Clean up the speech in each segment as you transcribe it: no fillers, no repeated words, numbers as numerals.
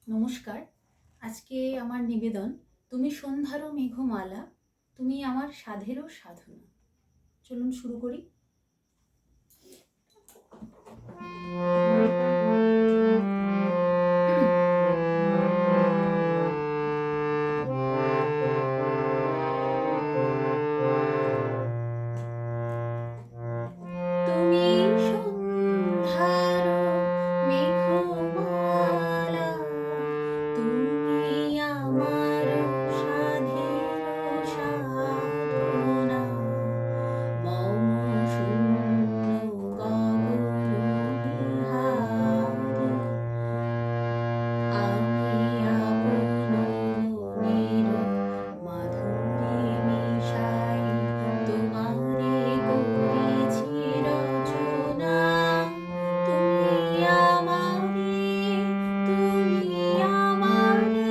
নমস্কার। আজকে আমার নিবেদন, তুমি সন্ধ্যারও মেঘমালা, তুমি আমার সাধেরও সাধনা। চলুন শুরু করি। তুমি সন্ধ্যারও মেঘমালা, তুমি আমার সাধেরও সাধনা। মম শূন্য গগন বিহারী, আমি আপন মনের মাধুরী মিশাই তোমারে করেছি রচনা। তুমি আমারে, তুমি আমারে,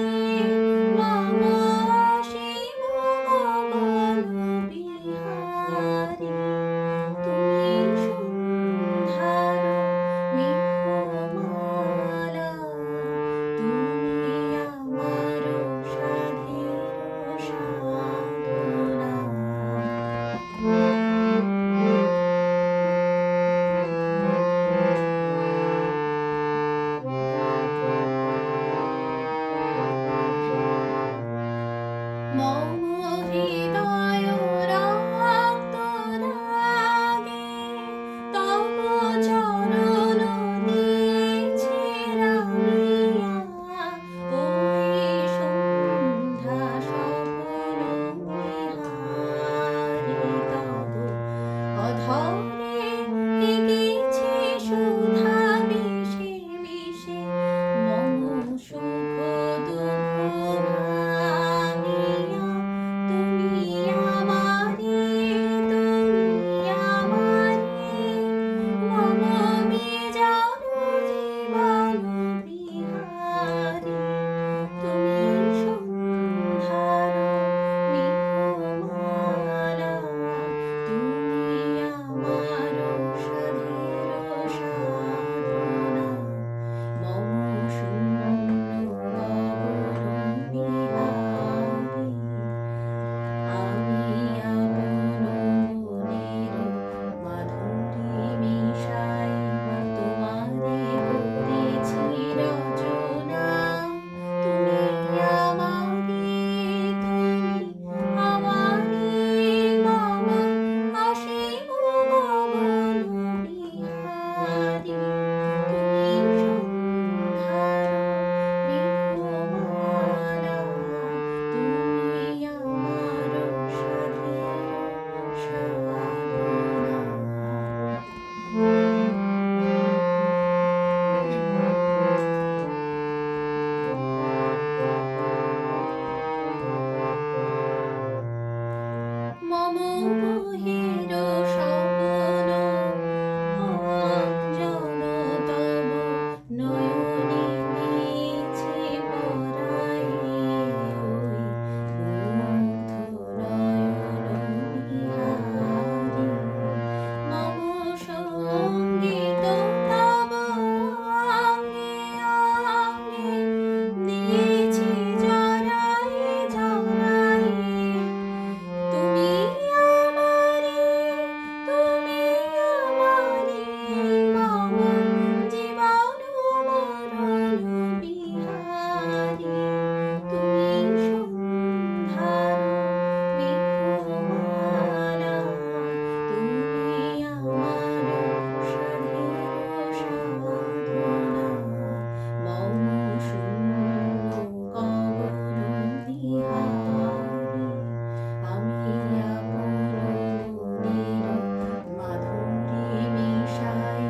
মম অসীম গগন বিহারী। তুমি সন্ধ্যার মেঘমালা, তুমি আমার সাধের সাধনা। মম হৃদয় রক্ত রাগে, তব চরণ দিয়েছি রাঙিয়া। ওই সন্ধ্যা স্বপ্ন বিহারী, তব অধরে এঁকেছি সুধা মিশে মিশে মম সুখ দুঃখ ভাঙিয়া। তুমি আমারে, তুমি আমারে, মম বিজন জীবন বিহারী। তুমি সন্ধ্যার মেঘমালা, তুমি আমার সাধের সাধনা। মম শূন্য গগন বিহারী, আমি আপন মনের মাধুরী মিশাই তোমারে করেছি রচনা। তুমি আমারে, তুমি আমারে, মম অসীম গগন বিহারী। তুমি সন্ধ্যার মেঘমালা, তুমি আমার সাধের সাধনা। মম মোহের স্বপ্ন অঞ্জন তব নয়নে মিছে পরাই। ওই মুগ্ধ নয়ন বিহারী, মম সঙ্গীত তব অঙ্গে অঙ্গে দিয়েছি জড়াই জড়াই। তুমি আমারে, তুমি আমারে, মম জীবন মরণ বিহারী। তুমি সন্ধ্যার মেঘমালা, তুমি আমার সাধের সাধনা। মম শূন্য গগন বিহারী, আমি আপন মনের মাধুরী মিশাই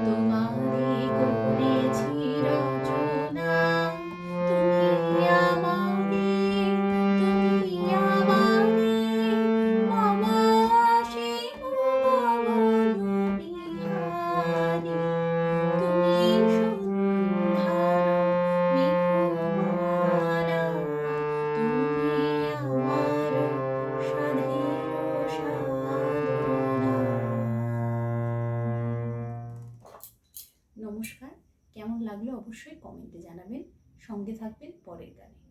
তোমারে করেছি রচনা। তুমি আমারে, তুমি আমারে, মম অসীম গগন বিহারী। তুমি সন্ধ্যার মেঘমালা, তুমি আমার সাধের সাধনা। নমস্কার। কেমন লাগলো অবশ্যই কমেন্টে জানাবেন। সঙ্গে থাকবেন পরের গানে।